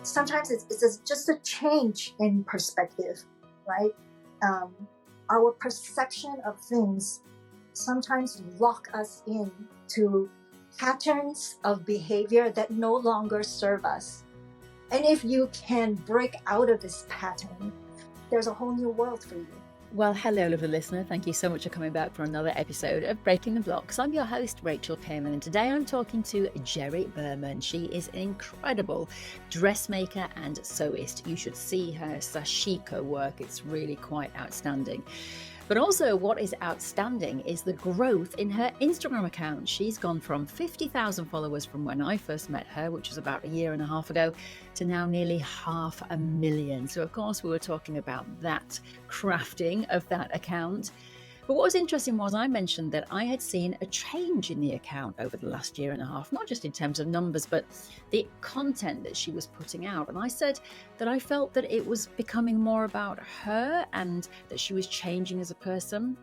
sometimes it's just a change in perspective, right? Um, our perception of things sometimes lock us in to patterns of behavior that no longer serve us. And if you can break out of this pattern, there's a whole new world for you. Well, hello, lovely listener. Thank you so much for coming back for another episode of Breaking the Blocks. I'm your host, Rachel Perman, and today I'm talking to Geri Berman. She is an incredible dressmaker and sewist. You should see her sashiko work. It's really quite outstanding. But also what is outstanding is the growth in her Instagram account. She's gone from 50,000 followers from when I first met her, which was about a year and a half ago, to now nearly 500,000. So of course we were talking about that crafting of that account. But what was interesting was I mentioned that I had seen a change in the account over the last year and a half, not just in terms of numbers, but the content that she was putting out. And I said that I felt that it was becoming more about her and that she was changing as a person.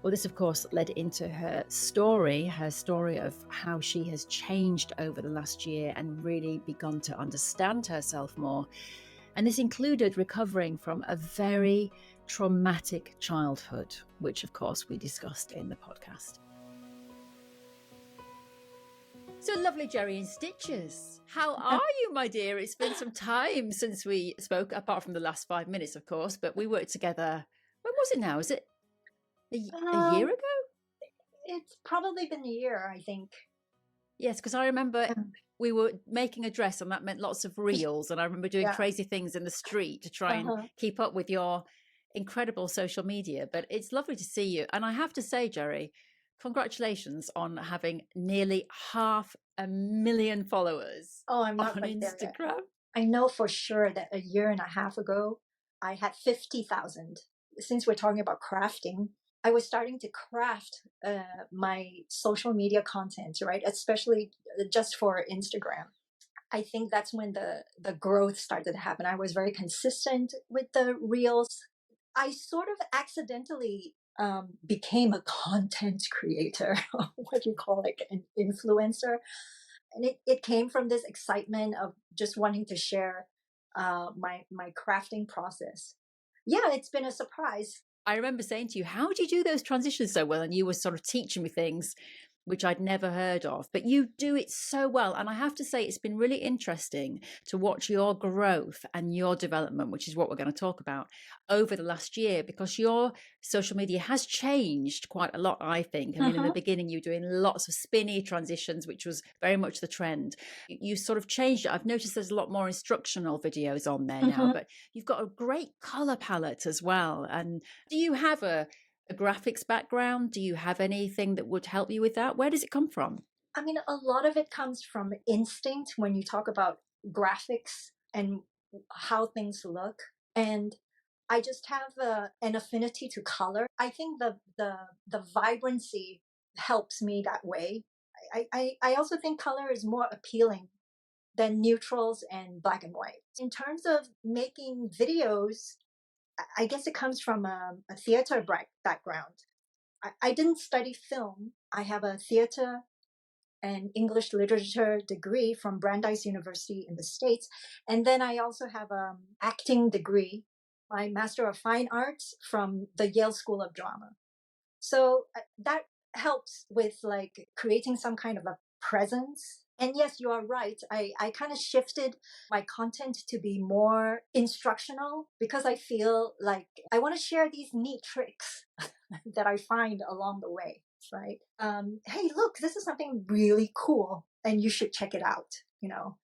Well, this, of course, led into her story of how she has changed over the last year and really begun to understand herself more. And this included recovering from a very traumatic childhood, which of course we discussed in the podcast. So lovely, Geri and Stitches. How are you, my dear? It's been some time since we spoke, apart from the last 5 minutes, of course, but we worked together. When was it now? Is it a year ago? It's probably been a year, I think. Yes, because I remember we were making a dress and that meant lots of reels. And I remember doing crazy things in the street to try and keep up with your incredible social media. But it's lovely to see you. And I have to say, Geri, congratulations on having nearly 500,000 followers I'm not on Instagram. I know for sure that a year and a half ago, I had 50,000. Since we're talking about crafting, I was starting to craft my social media content, right? Especially just for Instagram. I think that's when the growth started to happen. I was very consistent with the reels. I sort of accidentally became a content creator, what do you call it, an influencer. And it came from this excitement of just wanting to share my crafting process. Yeah, it's been a surprise. I remember saying to you, how do you do those transitions so well? And you were sort of teaching me things which I'd never heard of, but you do it so well. And I have to say, it's been really interesting to watch your growth and your development, which is what we're going to talk about over the last year, because your social media has changed quite a lot, I think. I mean, in the beginning, you were doing lots of spinny transitions, which was very much the trend. You sort of changed it. I've noticed there's a lot more instructional videos on there now, but you've got a great color palette as well. And do you have a graphics background? Do you have anything that would help you with that? Where does it come from? I mean, a lot of it comes from instinct when you talk about graphics and how things look. And I just have an affinity to color. I think the vibrancy helps me that way. I also think color is more appealing than neutrals and black and white. In terms of making videos, I guess it comes from a theater background. I didn't study film. I have a theater and English literature degree from Brandeis University in the States. And then I also have an acting degree, my Master of Fine Arts from the Yale School of Drama. So that helps with like creating some kind of a presence. And yes, you are right. I kind of shifted my content to be more instructional because I feel like I want to share these neat tricks that I find along the way, right? Hey, look, this is something really cool and you should check it out, you know.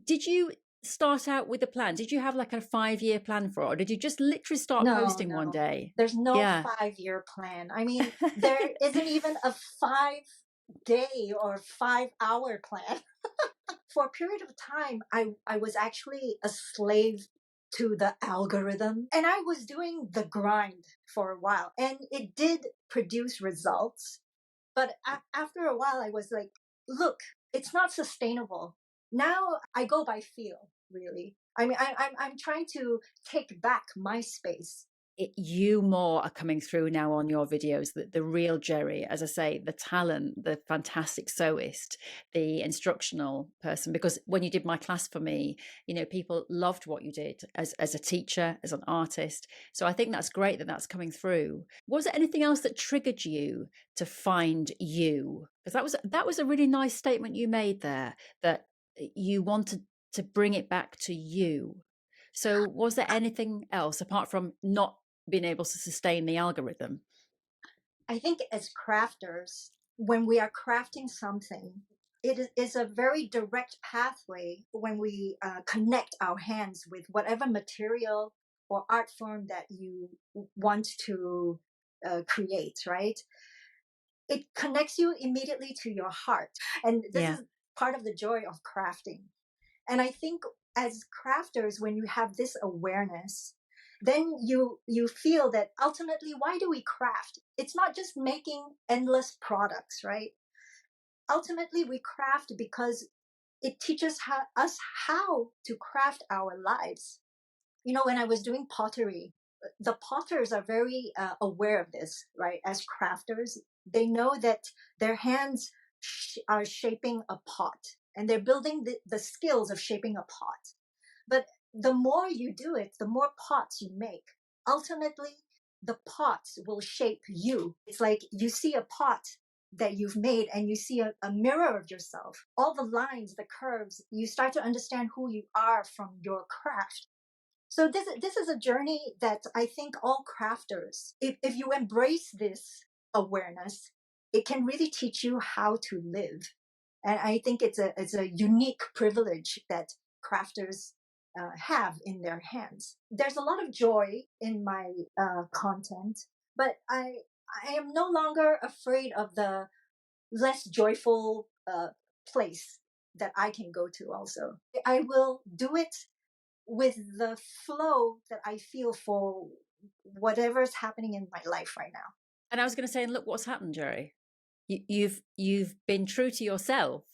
Did you start out with a plan? Did you have like a 5-year plan for it? Or did you just literally start posting one day? There's no 5-year plan. I mean, there isn't even a 5-day or 5-hour plan. For a period of time, I was actually a slave to the algorithm and I was doing the grind for a while and it did produce results. But after a while, I was like, look, it's not sustainable. Now I go by feel, really. I mean, I'm trying to take back my space you more are coming through now on your videos, that the real Geri, as I say, the talent, the fantastic sewist, the instructional person. Because when you did my class for me, people loved what you did as a teacher, as an artist. So I think that's great that that's coming through. Was there anything else that triggered you to find you? Because that was a really nice statement you made there, that you wanted to bring it back to you. So was there anything else apart from not being able to sustain the algorithm? I think as crafters, when we are crafting something, it is a very direct pathway when we connect our hands with whatever material or art form that you want to create, right? It connects you immediately to your heart. And this Yeah. is part of the joy of crafting. And I think as crafters, when you have this awareness, then you feel that ultimately, why do we craft? It's not just making endless products, right? Ultimately, we craft because it teaches us how to craft our lives. When I was doing pottery, the potters are very aware of this, right? As crafters, they know that their hands are shaping a pot, and they're building the skills of shaping a pot. But the more you do it, the more pots you make. Ultimately, the pots will shape you. It's like you see a pot that you've made and you see a mirror of yourself. All the lines, the curves, you start to understand who you are from your craft. So this is a journey that I think all crafters, if you embrace this awareness, it can really teach you how to live. And I think it's a unique privilege that crafters have in their hands. There's a lot of joy in my content, but I am no longer afraid of the less joyful place that I can go to. Also, I will do it with the flow that I feel for whatever's happening in my life right now. And I was going to say, and look what's happened, Geri. You've been true to yourself.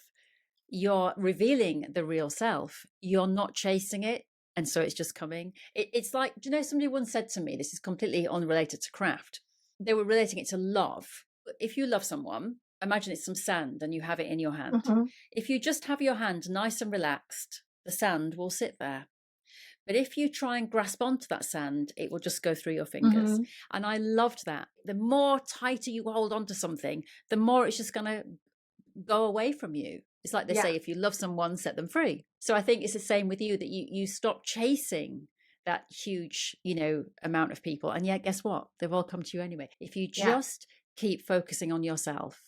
You're revealing the real self. You're not chasing it, and so it's just coming. It's like, somebody once said to me, this is completely unrelated to craft. They were relating it to love. If you love someone, imagine it's some sand and you have it in your hand. Mm-hmm. If you just have your hand nice and relaxed, the sand will sit there. But if you try and grasp onto that sand, it will just go through your fingers. Mm-hmm. And I loved that. The more tighter you hold on to something, the more it's just going to go away from you. It's like they say, if you love someone, set them free. So I think it's the same with you, that you stop chasing that huge, amount of people. And yet, guess what? They've all come to you anyway. If you just keep focusing on yourself,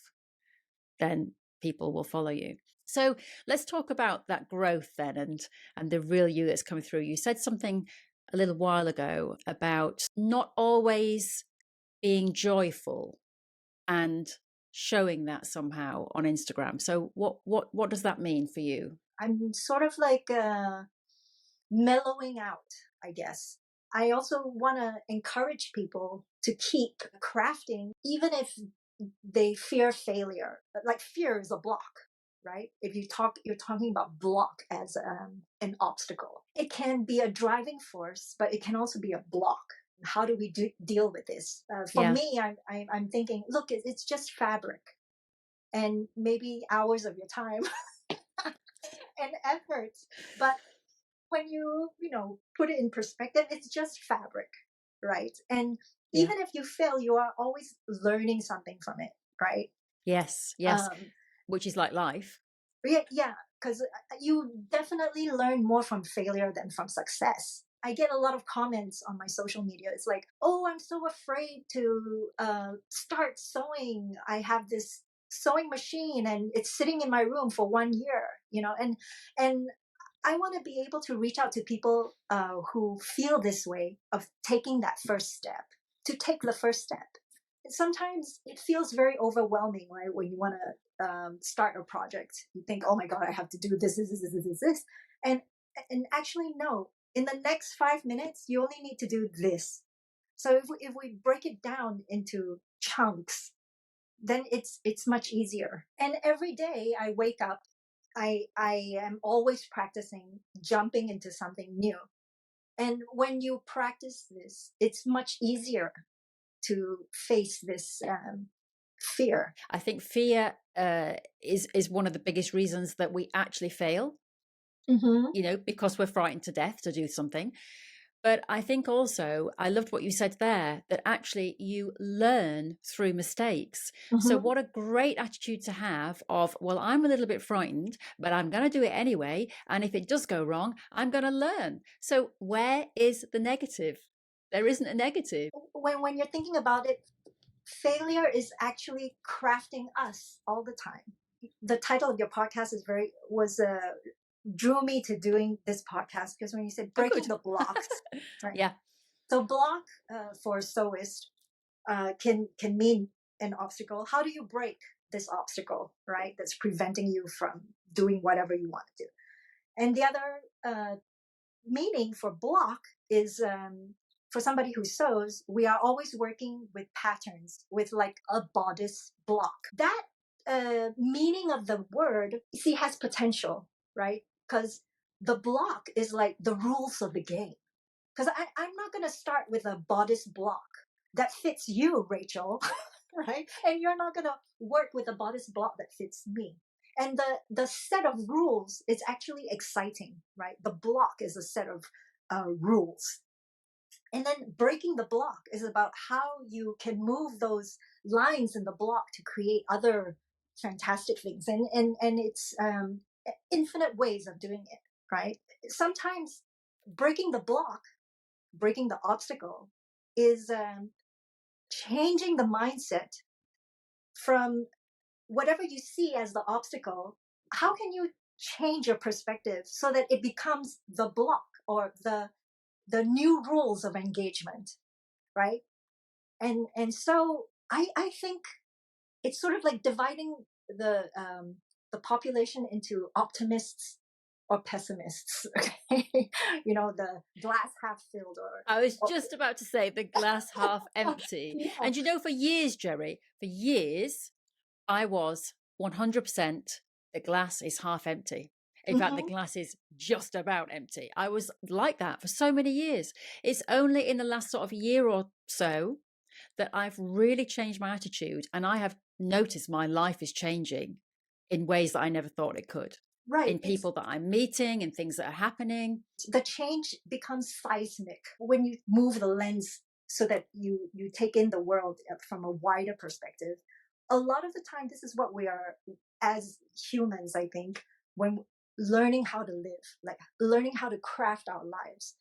then people will follow you. So let's talk about that growth then, and the real you that's coming through. You said something a little while ago about not always being joyful and showing that somehow on Instagram. So what does that mean for you? I'm sort of like mellowing out, I guess. I also want to encourage people to keep crafting, even if they fear failure. Like fear is a block, right? If you're talking about block as an obstacle. It can be a driving force, but it can also be a block. How do we deal with this? For me, I'm thinking, look, it's just fabric, and maybe hours of your time and efforts. But when you put it in perspective, it's just fabric, right? And even if you fail, you are always learning something from it, right? Yes. Which is like life. Yeah, because you definitely learn more from failure than from success. I get a lot of comments on my social media. It's like, oh, I'm so afraid to start sewing. I have this sewing machine and it's sitting in my room for 1 year, and I want to be able to reach out to people who feel this way, of taking that first step, to take the first step. Sometimes it feels very overwhelming, right? When you want to start a project, you think, oh my God, I have to do this. And actually, no, in the next 5 minutes, you only need to do this. So if we break it down into chunks, then it's much easier. And every day I wake up, I am always practicing jumping into something new. And when you practice this, it's much easier to face this fear. I think fear is one of the biggest reasons that we actually fail, Mm-hmm. because we're frightened to death to do something. But I think also, I loved what you said there, that actually you learn through mistakes. So, Mm-hmm. what a great attitude to have of, well, I'm a little bit frightened, but I'm going to do it anyway. And if it does go wrong, I'm going to learn. So, where is the negative? There isn't a negative. When you're thinking about it, failure is actually crafting us all the time. The title of your podcast drew me to doing this podcast because when you said breaking the blocks, right? Yeah. So block for soloist can mean an obstacle. How do you break this obstacle, right? That's preventing you from doing whatever you want to do. And the other meaning for block is for somebody who sews, we are always working with patterns, with like a bodice block. That meaning of the word, see, has potential, right? Because the block is like the rules of the game. Because I'm not going to start with a bodice block that fits you, Rachel, right? And you're not going to work with a bodice block that fits me. And the set of rules is actually exciting, right? The block is a set of rules. And then breaking the block is about how you can move those lines in the block to create other fantastic things. And it's infinite ways of doing it, right? Sometimes breaking the block, breaking the obstacle, is changing the mindset from whatever you see as the obstacle. How can you change your perspective so that it becomes the block or the new rules of engagement, right? And so I think it's sort of like dividing the population into optimists or pessimists. Okay, the glass half filled I was or just about to say the glass half empty. yeah. And for years, Geri, for years, I was 100% the glass is half empty. In fact, the Mm-hmm. glass is just about empty. I was like that for so many years. It's only in the last sort of year or so that I've really changed my attitude, and I have noticed my life is changing in ways that I never thought it could. Right. In people that I'm meeting and things that are happening. The change becomes seismic when you move the lens so that you take in the world from a wider perspective. A lot of the time, this is what we are as humans, I think, when learning how to live, like learning how to craft our lives.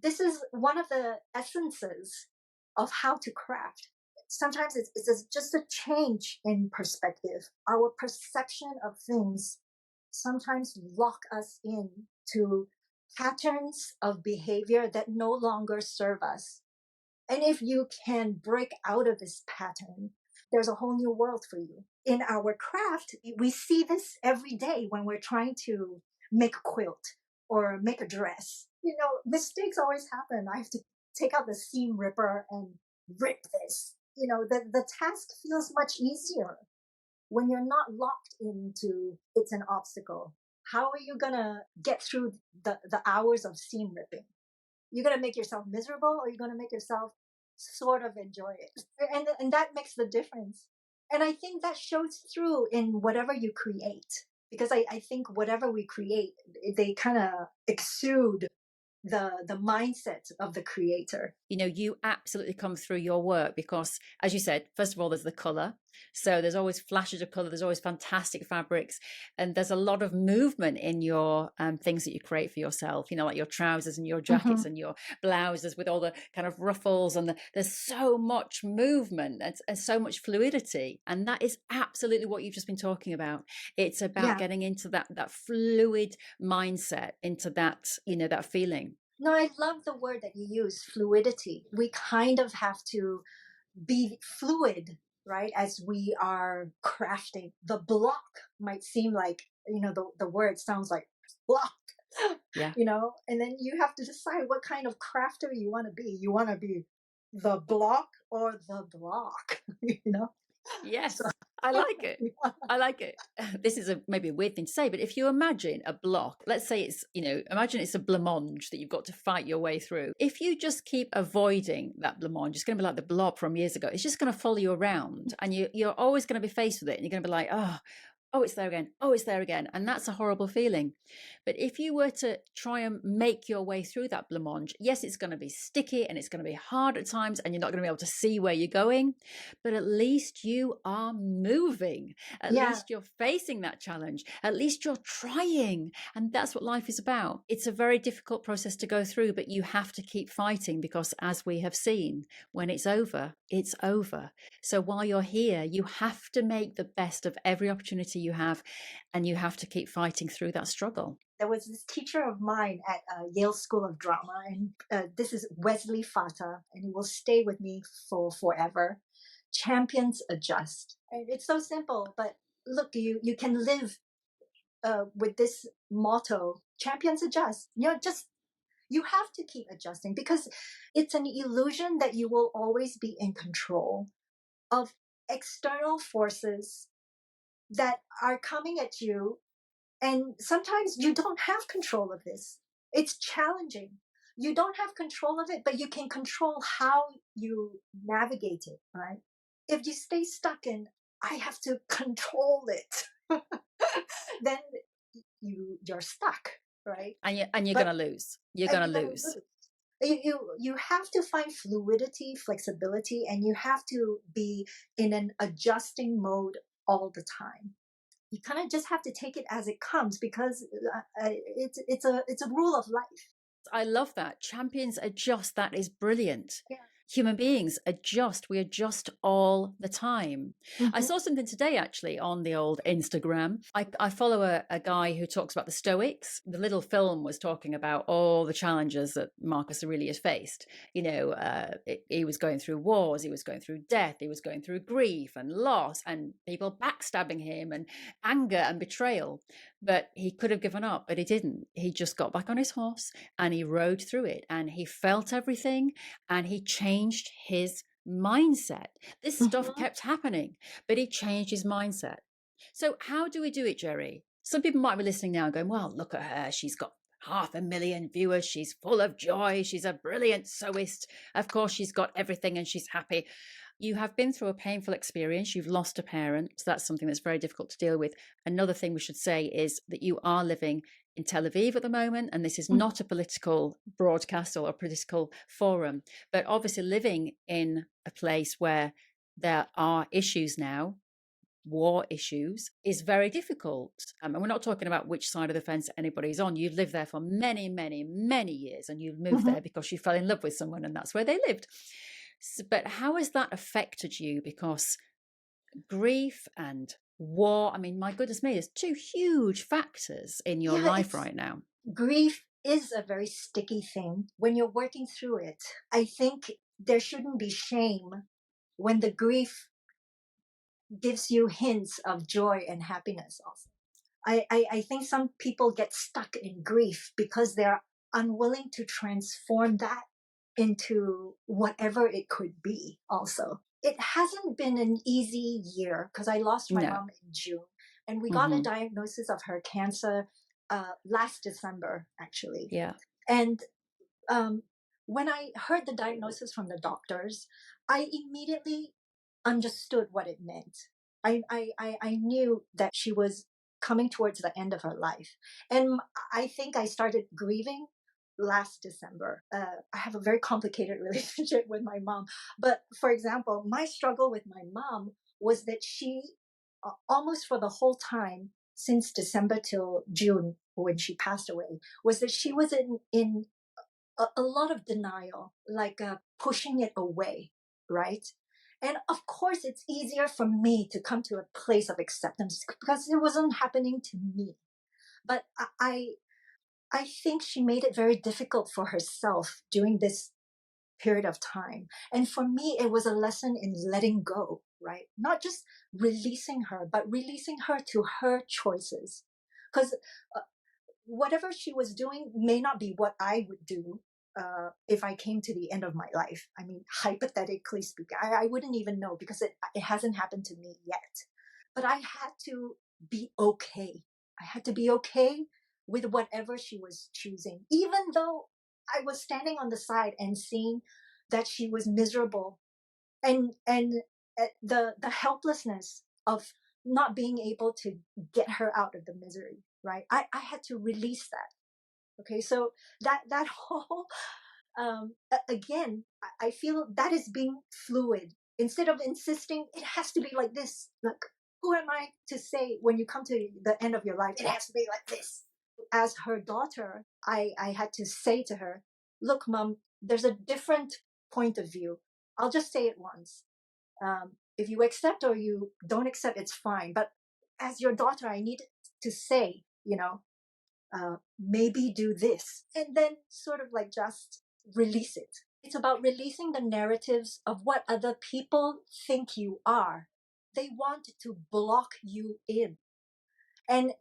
This is one of the essences of how to craft. Sometimes it's just a change in perspective. Our perception of things sometimes lock us in to patterns of behavior that no longer serve us. And if you can break out of this pattern, there's a whole new world for you. In our craft, we see this every day when we're trying to make a quilt or make a dress. Mistakes always happen. I have to take out the seam ripper and rip this. The task feels much easier when you're not locked into it's an obstacle. How are you gonna get through the hours of seam ripping? You're gonna make yourself miserable, or you're gonna make yourself sort of enjoy it, and that makes the difference. And I think that shows through in whatever you create, because I think whatever we create, they kind of exude the mindset of the creator. You absolutely come through your work because, as you said, first of all, there's the color. So there's always flashes of color. There's always fantastic fabrics. And there's a lot of movement in your things that you create for yourself, like your trousers and your jackets and your blouses with all the kind of ruffles. And there's so much movement and so much fluidity. And that is absolutely what you've just been talking about. It's about getting into that fluid mindset, into that, that feeling. No, I love the word that you use, fluidity. We kind of have to be fluid, right? As we are crafting. The block might seem like, the word sounds like block. Yeah. And then you have to decide what kind of crafter you want to be. You want to be the block or the block, So, Yes, I like it. I like it. This is maybe a weird thing to say, but if you imagine a block, let's say it's, imagine it's a blancmange that you've got to fight your way through. If you just keep avoiding that blancmange, it's going to be like the blob from years ago. It's just going to follow you around, and you're always going to be faced with it, and you're going to be like, oh, it's there again. Oh, it's there again. And that's a horrible feeling. But if you were to try and make your way through that blancmange, yes, it's going to be sticky and it's going to be hard at times, and you're not going to be able to see where you're going, but at least you are moving. At yeah, least you're facing that challenge. At least you're trying. And that's what life is about. It's a very difficult process to go through, but you have to keep fighting because, as we have seen, when it's over, it's over. So while you're here, you have to make the best of every opportunity you have, and you have to keep fighting through that struggle. there was this teacher of mine at Yale School of Drama, and this is Wesley Fata, and he will stay with me for forever. Champions adjust. And it's so simple, but look, you can live with this motto: champions adjust. Just you have to keep adjusting, because it's an illusion that you will always be in control of external forces that are coming at you. And sometimes you don't have control of this. It's challenging. You don't have control of it, but you can control how you navigate it, right? If you stay stuck in, I have to control it, then you're stuck, right? And you're But going to lose. You're and going you're to gonna lose. lose. You have to find fluidity, flexibility, and you have to be in an adjusting mode all the time. You kind of just have to take it as it comes, because it's a rule of life. I love that. Champions adjust. That is brilliant. Yeah. Human beings adjust. We adjust all the time. I Mm-hmm. saw something today actually on the old Instagram. I follow a guy who talks about the Stoics. The little film was talking about all the challenges that Marcus Aurelius faced. He was going through wars, he was going through death, he was going through grief and loss, and people backstabbing him, and anger and betrayal. But he could have given up, but he didn't. He just got back on his horse and he rode through it, and he felt everything, and he changed his mindset. This stuff Mm-hmm. kept happening, but he changed his mindset. So how do we do it, Geri? Some people might be listening now and going, well, look at her. She's got 500,000 viewers. She's full of joy. She's a brilliant sewist. Of course, she's got everything and she's happy. You have been through a painful experience. You've lost a parent. So that's something that's very difficult to deal with. Another thing we should say is that you are living in Tel Aviv at the moment, and this is not a political broadcast or a political forum, but obviously living in a place where there are issues now, war issues, is very difficult. And we're not talking about which side of the fence anybody's on. You've lived there for many, many, many years, and you've moved Mm-hmm. there because you fell in love with someone and that's where they lived. So, but how has that affected you? Because grief and war, I mean, my goodness me, there's two huge factors in your Yeah, life right now. grief is a very sticky thing. When you're working through it, I think there shouldn't be shame when the grief gives you hints of joy and happiness also. I think some people get stuck in grief because they're unwilling to transform that into whatever it could be also. It hasn't been an easy year, because I lost my No. mom in June, and we got a Mm-hmm. diagnosis of her cancer last December, actually. Yeah. And when I heard the diagnosis from the doctors, I immediately understood what it meant. I knew that she was coming towards the end of her life. And I think I started grieving last December. I have a very complicated relationship with my mom. But for example, my struggle with my mom was that she, almost for the whole time since December till June, when she passed away, was that she was in a lot of denial, like pushing it away, right? And of course, it's easier for me to come to a place of acceptance because it wasn't happening to me. But I think she made it very difficult for herself during this period of time. And for me, it was a lesson in letting go, right? Not just releasing her, but releasing her to her choices. Because whatever she was doing may not be what I would do, if I came to the end of my life. I mean, hypothetically speaking, I wouldn't even know because it hasn't happened to me yet. But I had to be okay. I had to be okay with whatever she was choosing, even though I was standing on the side and seeing that she was miserable, and the helplessness of not being able to get her out of the misery. Right? I had to release that. Okay, so that whole again, I feel that is being fluid instead of insisting it has to be like this. Like, who am I to say when you come to the end of your life, it has to be like this? As her daughter, I had to say to her, look, mom, there's a different point of view. I'll just say it once. If you accept or you don't accept, it's fine. But as your daughter, I need to say, maybe do this, and then sort of like just release it. It's about releasing the narratives of what other people think you are. They want to block you in. And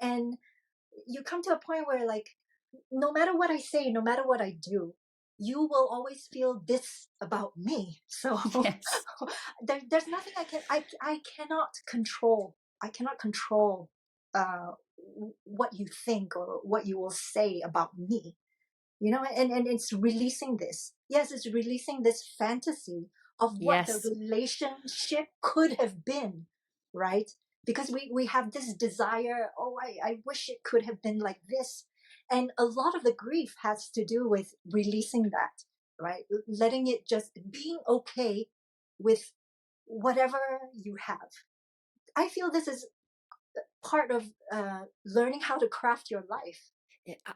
you come to a point where, like, no matter what I say, no matter what I do, you will always feel this about me. So Yes. there's nothing I cannot control. I cannot control uh, what you think or what you will say about me. And it's releasing this. Yes, it's releasing this fantasy of what the Yes. relationship could have been, right? Because we have this desire, oh, I wish it could have been like this. And a lot of the grief has to do with releasing that, right? Letting it, just being okay with whatever you have. I feel this is part of learning how to craft your life.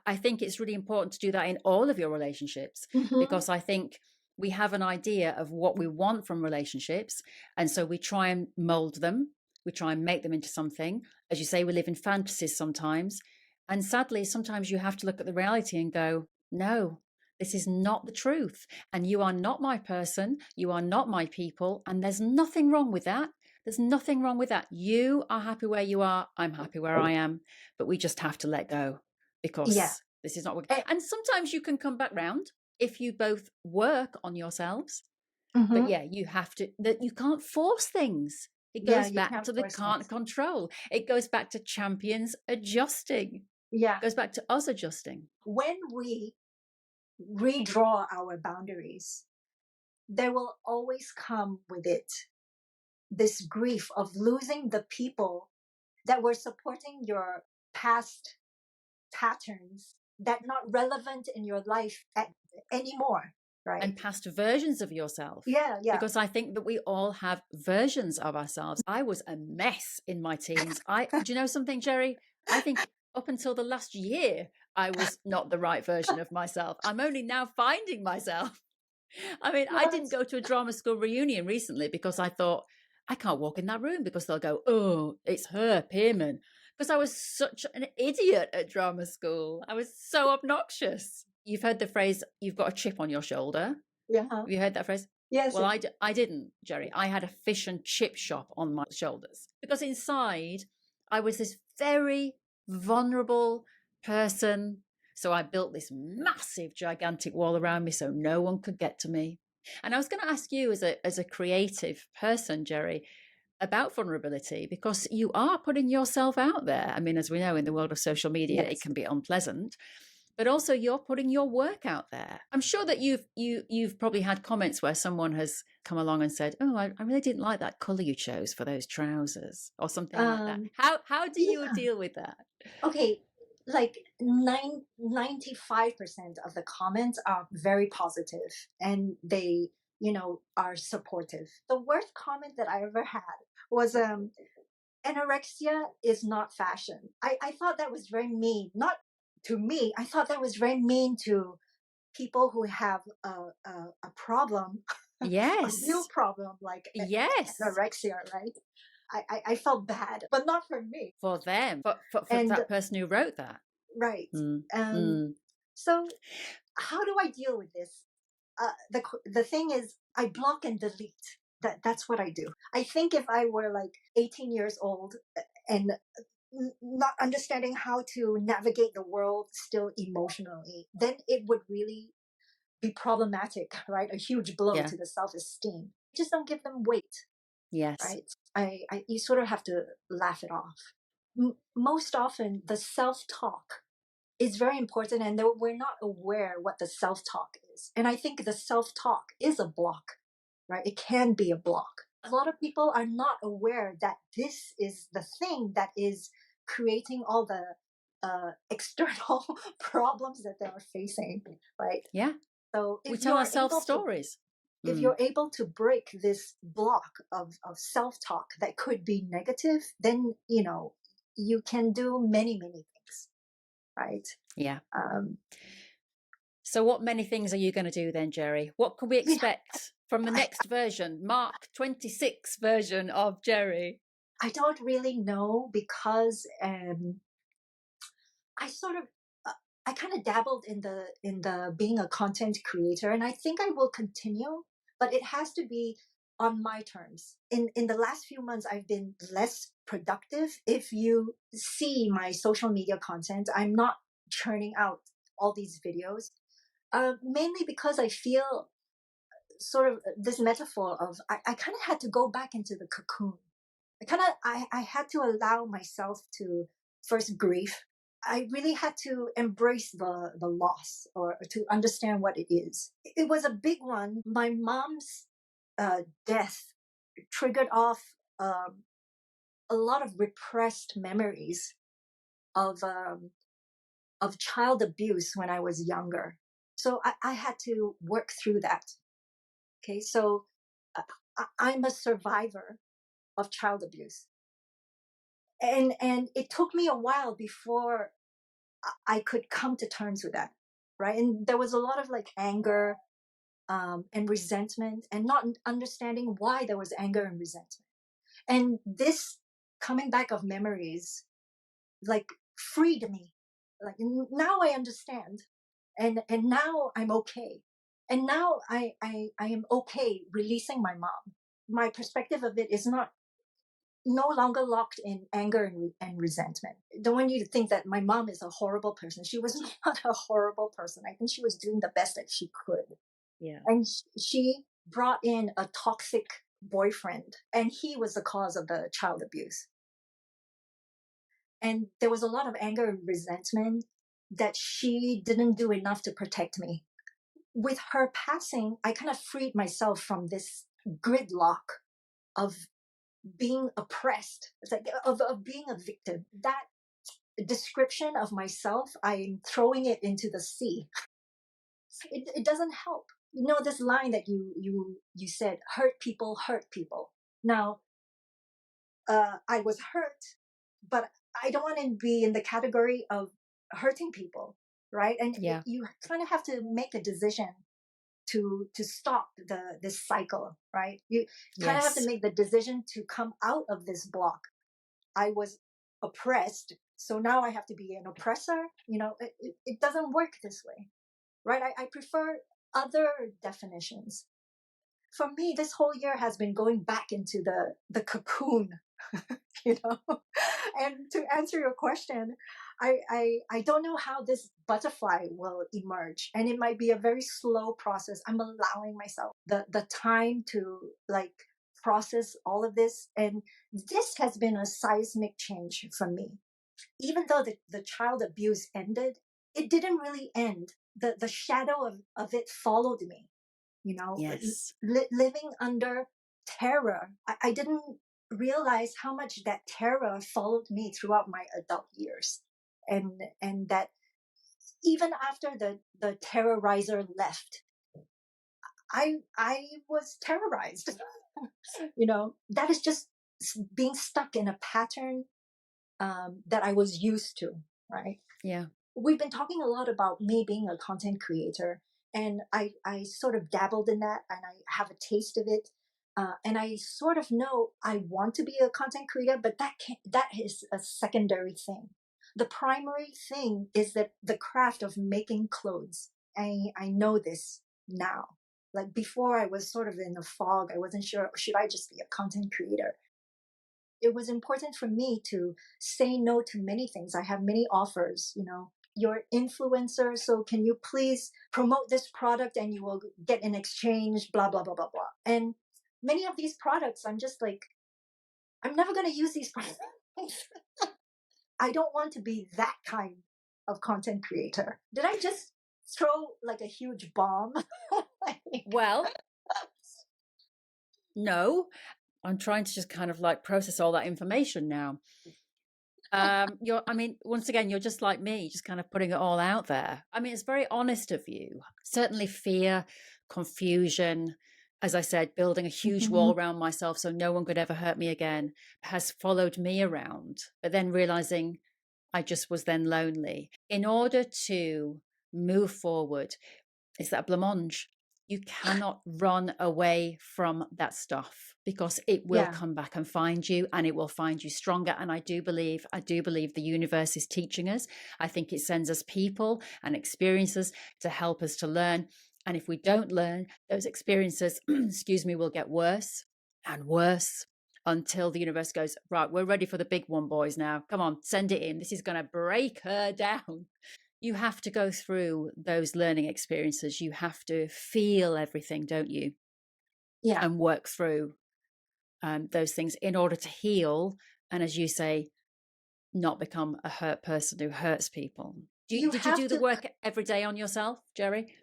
I think it's really important to do that in all of your relationships, Mm-hmm. because I think we have an idea of what we want from relationships. And so we try and mold them. We try and make them into something. As you say, we live in fantasies sometimes. And sadly, sometimes you have to look at the reality and go, no, this is not the truth. And you are not my person. You are not my people. And there's nothing wrong with that. There's nothing wrong with that. You are happy where you are. I'm happy where I am. But we just have to let go, Yeah. because this is not working. And sometimes you can come back round if you both work on yourselves. Mm-hmm. But yeah, you have to, that you can't force things. It Yeah, goes you back can't to the force can't things. control. It goes back to champions adjusting. Yeah. It goes back to us adjusting. When we redraw our boundaries, there will always come with it this grief of losing the people that were supporting your past patterns that not relevant in your life anymore, right? And past versions of yourself. Yeah, yeah. Because I think that we all have versions of ourselves. I was a mess in my teens. Do you know something, Geri? I think up until the last year, I was not the right version of myself. I'm only now finding myself. I mean, I didn't Yes. go to a drama school reunion recently because I thought, I can't walk in that room because they'll go, oh, it's her, Berman. Because I was such an idiot at drama school. I was so obnoxious. You've heard the phrase, you've got a chip on your shoulder. Yeah. Have you heard that phrase? Yes. Well, I didn't, Geri. I had a fish and chip shop on my shoulders because inside I was this very vulnerable person. So I built this massive, gigantic wall around me so no one could get to me. And I was going to ask you, as a creative person, Geri, about vulnerability, because you are putting yourself out there. I mean, as we know, in the world of social media, Yes. it can be unpleasant, but also you're putting your work out there. I'm sure that you've probably had comments where someone has come along and said, oh, I really didn't like that color you chose for those trousers, or something like that. How do you Yeah. deal with that? Okay, like 95% of the comments are very positive, and they, are supportive. The worst comment that I ever had was anorexia is not fashion. I thought that was very mean. Not to me. I thought that was very mean to people who have a problem, a real Yes. problem like Yes. anorexia, right? I felt bad, but not for me. For them, for And that person who wrote that. right. Mm. So how do I deal with this? The thing is, I block and delete. That's what I do. I think if I were like 18 years old and not understanding how to navigate the world still emotionally, then it would really be problematic, right? A huge blow Yeah. to the self-esteem. Just don't give them weight, Yes. right? You sort of have to laugh it off. Most often, the self-talk is very important, and we're not aware what the self-talk is. And I think the self-talk is a block, right? It can be a block. A lot of people are not aware that this is the thing that is creating all the external problems that they are facing, right? Yeah. So We tell ourselves stories. if you're able to break this block of self-talk that could be negative, then you can do many things, right? Yeah. Um, So what many things are you going to do then, Geri? What can we you know, expect from the next version, Mark 26 version of Geri? I don't really know because I sort of I kind of dabbled in the being a content creator, and I think I will continue, but it has to be on my terms. In the last few months, I've been less productive. If you see my social media content, I'm not churning out all these videos, mainly because I feel sort of this metaphor of I kind of had to go back into the cocoon. I had to allow myself to first grieve. I really had to embrace the loss, or to understand what it is. It was a big one. My mom's death triggered off a lot of repressed memories of child abuse when I was younger. So I had to work through that. Okay, so uh, I'm a survivor of child abuse, and it took me a while before I could come to terms with that, right? And there was a lot of like anger and resentment, and not understanding why there was anger and resentment. And this coming back of memories, like, freed me. Like, now I understand, and now I'm okay. And now I am okay releasing my mom. My perspective of it is no longer locked in anger and resentment. Don't want you to think that my mom is a horrible person. She was not a horrible person. I think she was doing the best that she could. Yeah. And she brought in a toxic boyfriend, and he was the cause of the child abuse. And there was a lot of anger and resentment that she didn't do enough to protect me. With her passing, I kind of freed myself from this gridlock of being oppressed. It's like of being a victim. That description of myself, I'm throwing it into the sea. It doesn't help. This line that you said, hurt people hurt people. Now, I was hurt, but I don't want to be in the category of hurting people, right? And Yeah. you kind of have to make a decision to stop this cycle, right? You kind of have to Yes. make the decision to come out of this block. I was oppressed, so now I have to be an oppressor. It doesn't work this way, right? I prefer other definitions. For me, this whole year has been going back into the cocoon, you know. And to answer your question, I don't know how this butterfly will emerge, and it might be a very slow process. I'm allowing myself the time to, like, process all of this, and this has been a seismic change for me. Even though the child abuse ended, it didn't really end. The shadow of it followed me, Yes. living under terror. I didn't realize how much that terror followed me throughout my adult years, and that even after the terrorizer left, I was terrorized. That is just being stuck in a pattern that I was used to, right? Yeah. We've been talking a lot about me being a content creator, and I sort of dabbled in that, and I have a taste of it. And I sort of know I want to be a content creator, but that is a secondary thing. The primary thing is that the craft of making clothes. I know this now. Like, before, I was sort of in a fog. I wasn't sure, should I just be a content creator? It was important for me to say no to many things. I have many offers, your influencer, so can you please promote this product and you will get an exchange, blah, blah, blah, blah, blah. And many of these products, I'm just like, I'm never going to use these products. I don't want to be that kind of content creator. Did I just throw like a huge bomb? Well, no, I'm trying to just kind of like process all that information now. Once again, you're just like me, just kind of putting it all out there. I mean, it's very honest of you. Certainly fear, confusion, as I said, building a huge wall around myself so no one could ever hurt me again has followed me around. But then realizing I just was then lonely. In order to move forward, it's that blancmange. You cannot run away from that stuff because it will come back and find you, and it will find you stronger. And I do believe the universe is teaching us. I think it sends us people and experiences to help us to learn. And if we don't learn, those experiences, will get worse and worse until the universe goes, right, we're ready for the big one, boys, now. Come on, send it in. This is going to break her down. You have to go through those learning experiences. You have to feel everything, don't you? Yeah. And work through those things in order to heal. And as you say, not become a hurt person who hurts people. Did you do the work every day on yourself, Geri?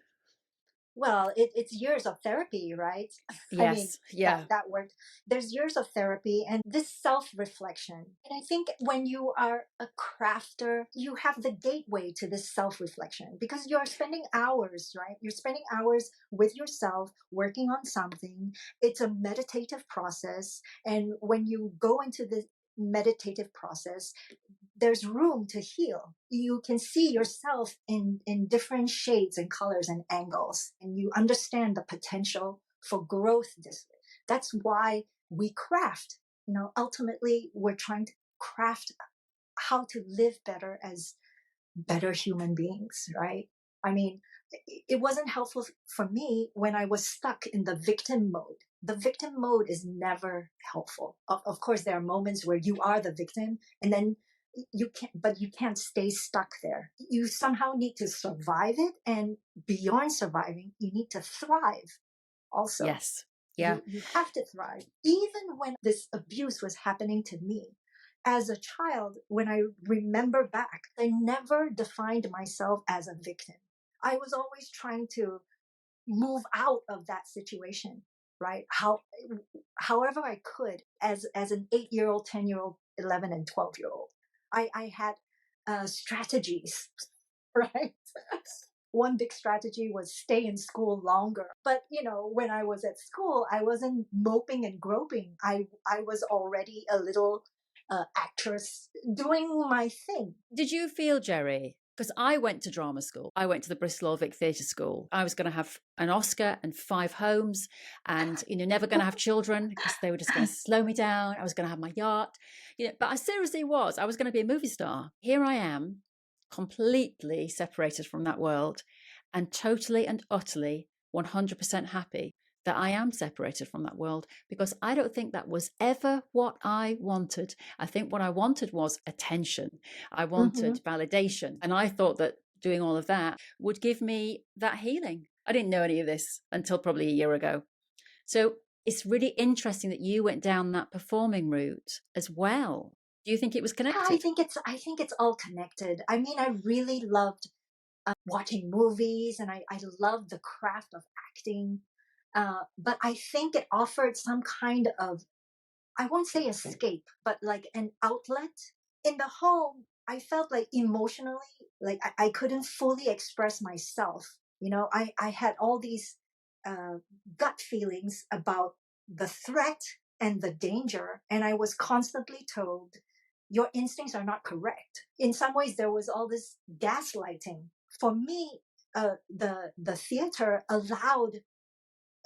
Well, it's years of therapy, right? Yes. That worked. There's years of therapy and this self-reflection. And I think when you are a crafter, you have the gateway to this self-reflection because you're spending hours, right? You're spending hours with yourself working on something. It's a meditative process. And when you go into the meditative process, there's room to heal. You can see yourself in different shades and colors and angles, and you understand the potential for growth this way. That's why we craft. Ultimately, we're trying to craft how to live better as better human beings, right? I mean, it wasn't helpful for me when I was stuck in the victim mode. The victim mode is never helpful. Of course, there are moments where you are the victim and then you can't stay stuck there. You somehow need to survive it. And beyond surviving, you need to thrive also. Yes. Yeah. You have to thrive. Even when this abuse was happening to me, as a child, when I remember back, I never defined myself as a victim. I was always trying to move out of that situation, right? However I could, as an 8-year-old, 10-year-old, 11 and 12-year-old, I had strategies, right? One big strategy was stay in school longer. But, when I was at school, I wasn't moping and groping. I was already a little actress doing my thing. Did you feel, Geri? Because I went to drama school. I went to the Bristol Old Vic Theatre School. I was going to have an Oscar and 5 homes and, never going to have children because they were just going to slow me down. I was going to have my yacht. But I seriously was. I was going to be a movie star. Here I am, completely separated from that world and totally and utterly 100% happy that I am separated from that world, because I don't think that was ever what I wanted. I think what I wanted was attention. I wanted validation. And I thought that doing all of that would give me that healing. I didn't know any of this until probably a year ago. So it's really interesting that you went down that performing route as well. Do you think it was connected? I think it's all connected. I mean, I really loved watching movies, and I loved the craft of acting. But I think it offered some kind of, I won't say escape, but like an outlet. In the home, I felt like emotionally, like I couldn't fully express myself. I had all these gut feelings about the threat and the danger, and I was constantly told, your instincts are not correct. In some ways, there was all this gaslighting. For me, the theater allowed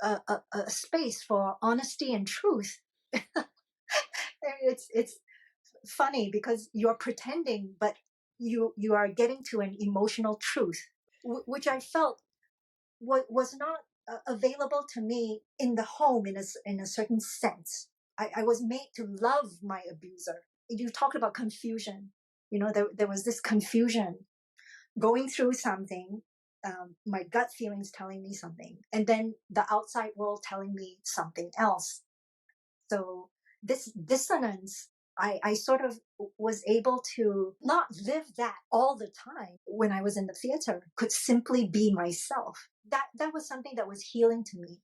a space for honesty and truth. It's funny because you're pretending, but you are getting to an emotional truth, which I felt was not available to me in the home in a certain sense. I was made to love my abuser. You talked about confusion. There was this confusion. going through something, my gut feelings telling me something, and then the outside world telling me something else. So this dissonance, I sort of was able to not live that all the time when I was in the theater, could simply be myself. That was something that was healing to me.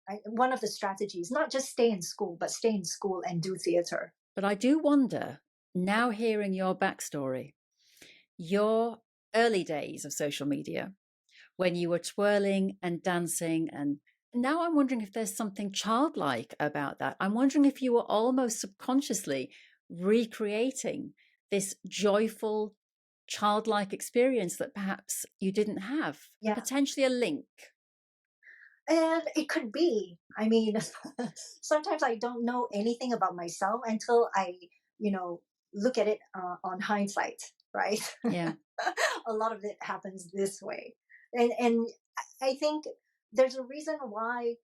Right? One of the strategies, not just stay in school, but stay in school and do theater. But I do wonder, now hearing your backstory, your early days of social media, when you were twirling and dancing, and now I'm wondering if there's something childlike about that. I'm wondering if you were almost subconsciously recreating this joyful childlike experience that perhaps you didn't have. Yeah. Potentially a link. And it could be. I mean, sometimes I don't know anything about myself until I, look at it on hindsight, right? Yeah. A lot of it happens this way. And I think there's a reason why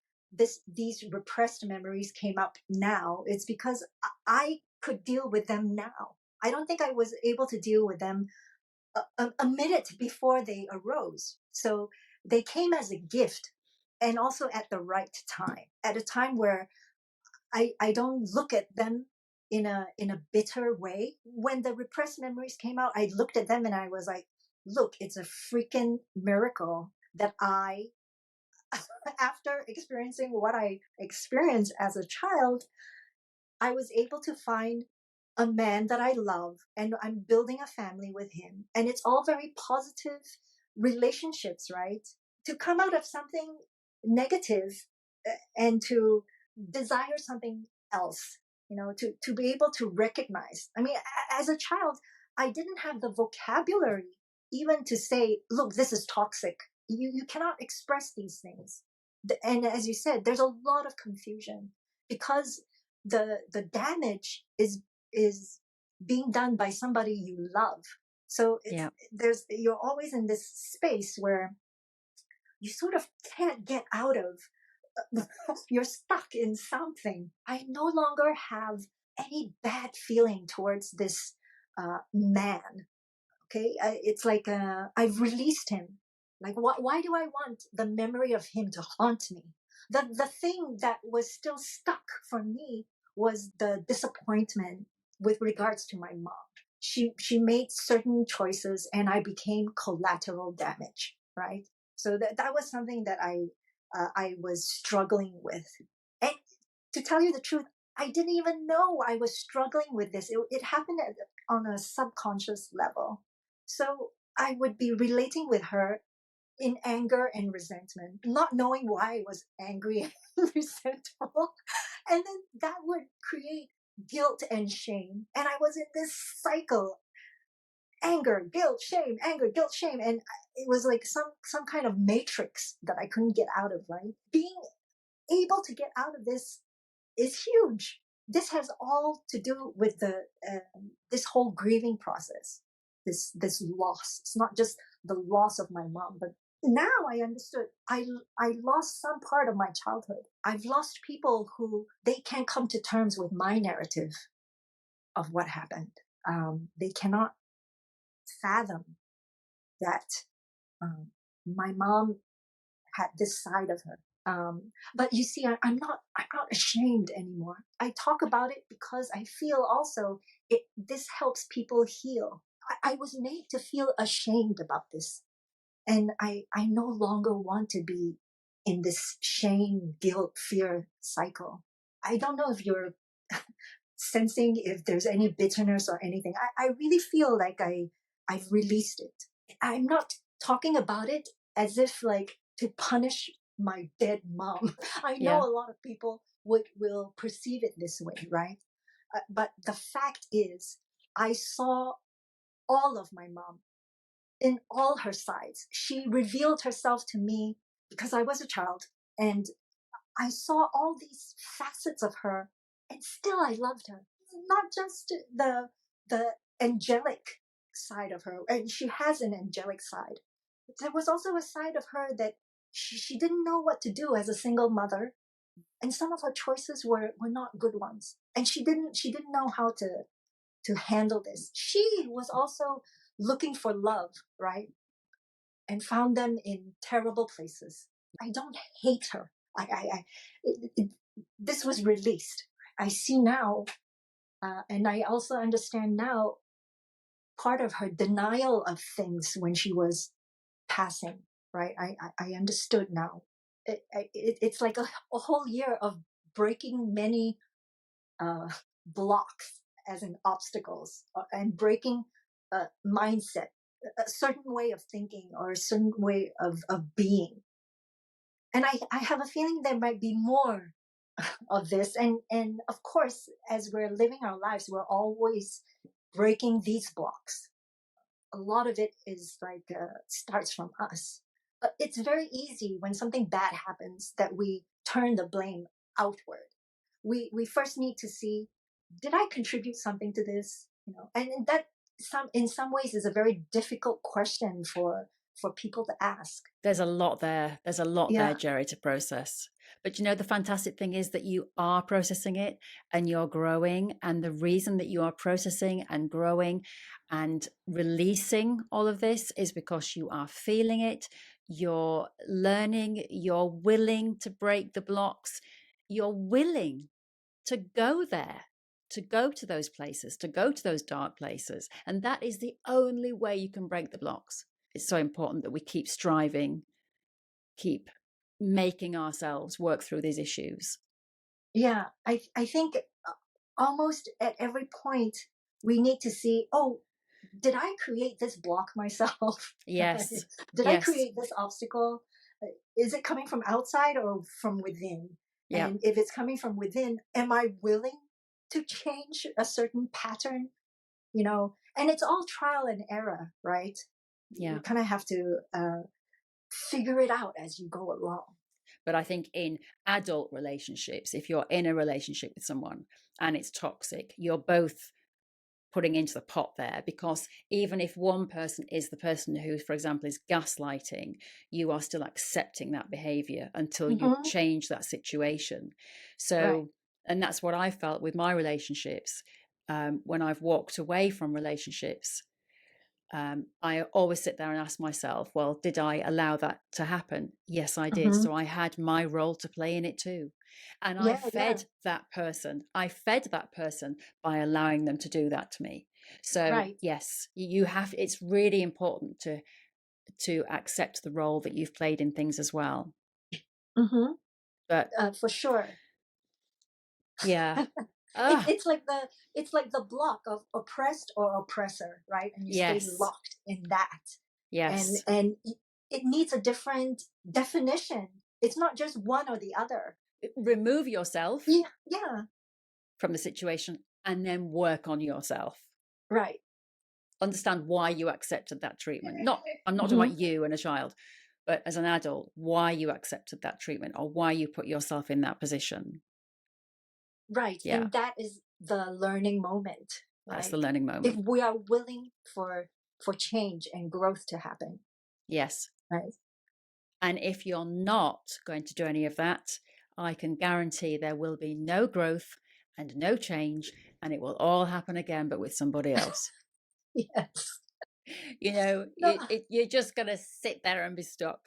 these repressed memories came up now. It's because I could deal with them now. I don't think I was able to deal with them a minute before they arose. So they came as a gift, and also at the right time, at a time where I don't look at them in a bitter way. When the repressed memories came out, I looked at them and I was like, look, it's a freaking miracle that after experiencing what I experienced as a child, I was able to find a man that I love, and I'm building a family with him. And it's all very positive relationships, right? To come out of something negative and to desire something else, to be able to recognize. I mean, as a child, I didn't have the vocabulary even to say, look, this is toxic. You cannot express these things. And as you said, there's a lot of confusion because the damage is being done by somebody you love. So you're always in this space where you sort of can't get out of. You're stuck in something. I no longer have any bad feeling towards this man. Okay, it's like I've released him. Like, why do I want the memory of him to haunt me? The thing that was still stuck for me was the disappointment with regards to my mom. She made certain choices, and I became collateral damage. Right. So that was something that I was struggling with. And to tell you the truth, I didn't even know I was struggling with this. It happened on a subconscious level. So I would be relating with her in anger and resentment, not knowing why I was angry and resentful. And then that would create guilt and shame. And I was in this cycle: anger, guilt, shame, anger, guilt, shame. And it was like some kind of matrix that I couldn't get out of, right? Being able to get out of this is huge. This has all to do with this whole grieving process, this loss. It's not just the loss of my mom, but now I understood. I lost some part of my childhood. I've lost people who they can't come to terms with my narrative of what happened. They cannot fathom that my mom had this side of her. But you see, I'm not ashamed anymore. I talk about it because I feel also this helps people heal. I was made to feel ashamed about this, and I no longer want to be in this shame, guilt, fear cycle. I don't know if you're sensing if there's any bitterness or anything. I really feel like I've released it. I'm not talking about it as if like to punish my dead mom. I know a lot of people will perceive it this way, right? But the fact is, I saw all of my mom in all her sides. She revealed herself to me because I was a child, and I saw all these facets of her, and still I loved her. Not just the angelic side of her, and she has an angelic side. There was also a side of her that she didn't know what to do as a single mother, and some of her choices were not good ones, and she didn't know how to handle this. She was also looking for love, right? and found them in terrible places. I don't hate her. This was released. I see now, and I also understand now part of her denial of things when she was passing. Right, I understood now. It's like a whole year of breaking many uh, blocks as in obstacles, and breaking a mindset, a certain way of thinking or a certain way of being. And I have a feeling there might be more of this. And of course, as we're living our lives, we're always breaking these blocks. A lot of it is like starts from us. But it's very easy when something bad happens that we turn the blame outward. We first need to see, did I contribute something to this? And that in some ways is a very difficult question for people to ask. There's a lot there. There's a lot there, Yeah. Geri, to process. But the fantastic thing is that you are processing it and you're growing. And the reason that you are processing and growing and releasing all of this is because you are feeling it. You're learning. You're willing to break the blocks. You're willing to go there, to go to those places, to go to those dark places. And that is the only way you can break the blocks. It's so important that we keep striving, keep making ourselves work through these issues. Yeah, I think almost at every point we need to see, oh, did I create this block myself? Yes. Did I Yes. create this obstacle? Is it coming from outside or from within? Yeah. And if it's coming from within, am I willing to change a certain pattern? And it's all trial and error, right? Yeah. You kind of have to figure it out as you go along. But I think in adult relationships, if you're in a relationship with someone and it's toxic, you're both putting into the pot there, because even if one person is the person who, for example, is gaslighting, you are still accepting that behavior until you change that situation. So, right. And that's what I felt with my relationships. When I've walked away from relationships, I always sit there and ask myself, well, did I allow that to happen? Yes, I did. So I had my role to play in it too. And I fed that person. I fed that person by allowing them to do that to me. So right. yes, it's really important to accept the role that you've played in things as well. But For sure. yeah. It's like the block of oppressed or oppressor, right? And you stay Yes. locked in that. Yes. And it needs a different definition. It's not just one or the other. Remove yourself Yeah. from the situation and then work on yourself. Right. Understand why you accepted that treatment. I'm not talking about you and a child, but as an adult, why you accepted that treatment or why you put yourself in that position. Right. Yeah. And that is the learning moment. Right? That's the learning moment. If we are willing for change and growth to happen. Yes. Right. And if you're not going to do any of that, I can guarantee there will be no growth and no change, and it will all happen again, but with somebody else. Yes. You're just going to sit there and be stuck.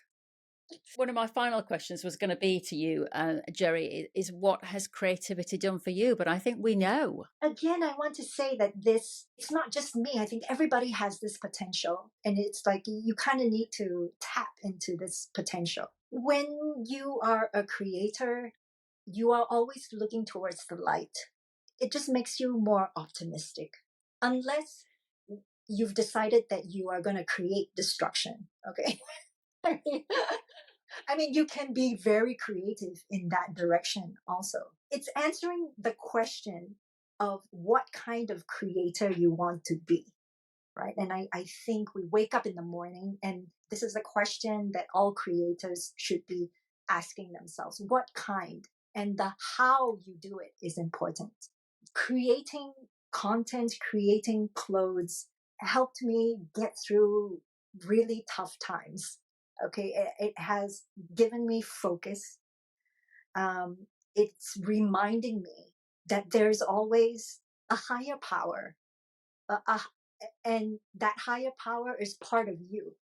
One of my final questions was going to be to you, Geri, is what has creativity done for you? But I think we know. Again, I want to say that it's not just me. I think everybody has this potential. And it's like you kind of need to tap into this potential. When you are a creator, you are always looking towards the light. It just makes you more optimistic. Unless you've decided that you are going to create destruction. Okay. I mean, you can be very creative in that direction also. It's answering the question of what kind of creator you want to be, right? And I think we wake up in the morning, and this is a question that all creators should be asking themselves. What kind? And the how you do it is important. Creating content, creating clothes helped me get through really tough times. Okay, it has given me focus. It's reminding me that there's always a higher power, and that higher power is part of you.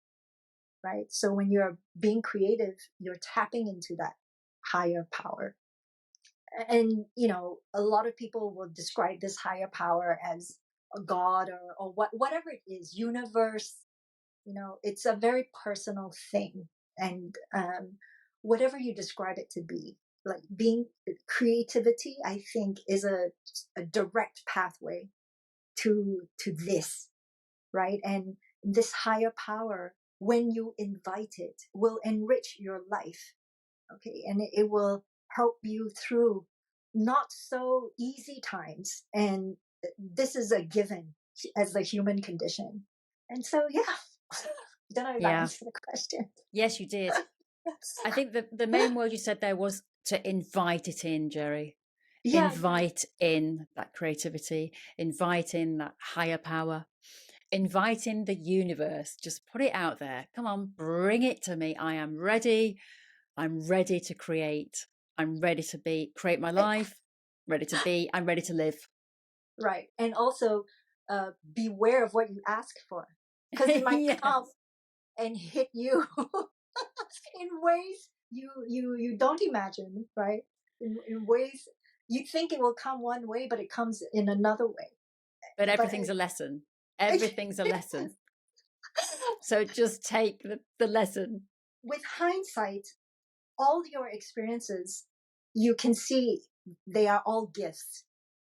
right? So when you're being creative, you're tapping into that higher power. And, a lot of people will describe this higher power as a god or whatever it is, universe. It's a very personal thing. And whatever you describe it to be, like being creativity, I think is a direct pathway to this, right? And this higher power, when you invite it, will enrich your life. Okay. And it will help you through not so easy times. And this is a given as the human condition. And so, yeah. Don't know if I answered the question. Yes, you did. I think the main word you said there was to invite it in, Geri. Yeah. Invite in that creativity, invite in that higher power, invite in the universe. Just put it out there. Come on, bring it to me. I am ready. I'm ready to create. I'm ready to create my life. Ready to be. I'm ready to live. Right. And also beware of what you ask for, because it might come and hit you in ways you don't imagine, right? In ways you think it will come one way, but it comes in another way. But everything's a lesson. Everything's a lesson. So just take the lesson. With hindsight, all your experiences, you can see they are all gifts.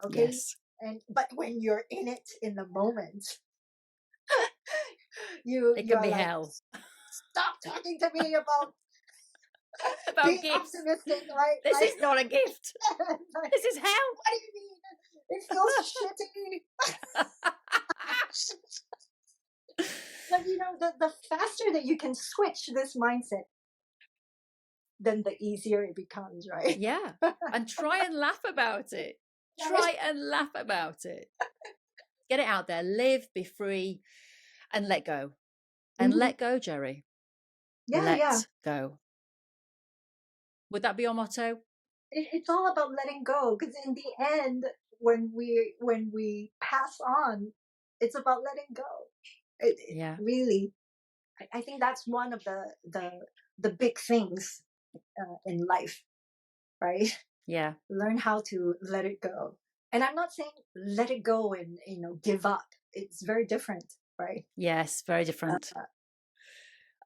Okay. Yes. But when you're in it in the moment, it can be like, hell. Stop talking to me about being gifts. optimistic, right? This is not a gift. This is hell. What do you mean? It feels shitty. But the faster that you can switch this mindset, then the easier it becomes, right? Yeah. And try and laugh about it. Try and laugh about it. Get it out there. Live, be free, and let go. And let go, Geri. Let go. Would that be your motto? It's all about letting go, because in the end, when we pass on, it's about letting go. Really, I think that's one of the big things in life, right? Yeah. Learn how to let it go. And I'm not saying let it go and give up. It's very different, right? Yes, very different.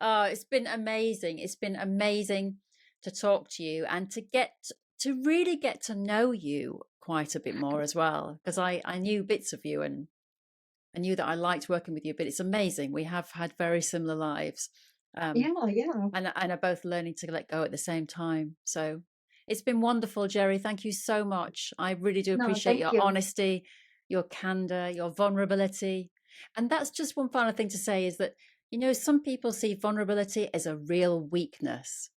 It's been amazing. It's been amazing to talk to you and to really get to know you quite a bit more as well, because I knew bits of you and I knew that I liked working with you, but it's amazing. We have had very similar lives. And are both learning to let go at the same time. So it's been wonderful, Geri. Thank you so much. I really do appreciate your honesty, your candor, your vulnerability. And that's just one final thing to say is that, some people see vulnerability as a real weakness.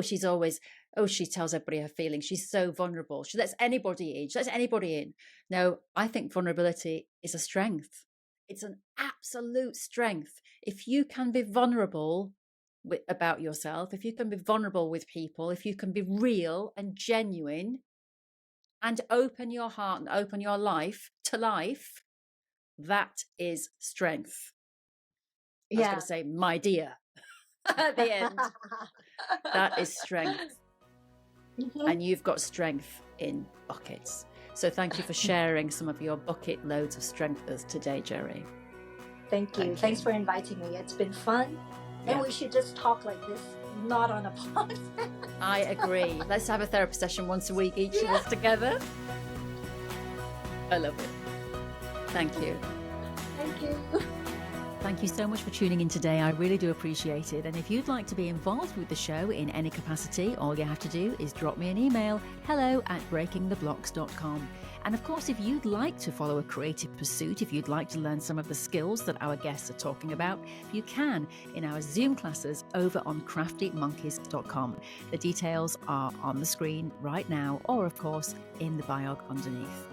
She's always, she tells everybody her feelings. She's so vulnerable. She lets anybody in. She lets anybody in. No, I think vulnerability is a strength. It's an absolute strength. If you can be vulnerable about yourself, if you can be vulnerable with people, if you can be real and genuine and open your heart and open your life to life, that is strength. I was going to say, my dear, at the end. That is strength. And you've got strength in buckets. So thank you for sharing some of your bucket loads of strength with us today, Geri. Thank you. Thanks for inviting me. It's been fun. Yeah. And we should just talk like this, not on a podcast. I agree. Let's have a therapy session once a week, each of us together. I love it. Thank you. Thank you. Thank you so much for tuning in today. I really do appreciate it. And if you'd like to be involved with the show in any capacity, all you have to do is drop me an email, hello@breakingtheblocks.com. And of course, if you'd like to follow a creative pursuit, if you'd like to learn some of the skills that our guests are talking about, you can in our Zoom classes over on craftymonkeys.com. The details are on the screen right now, or of course, in the bio underneath.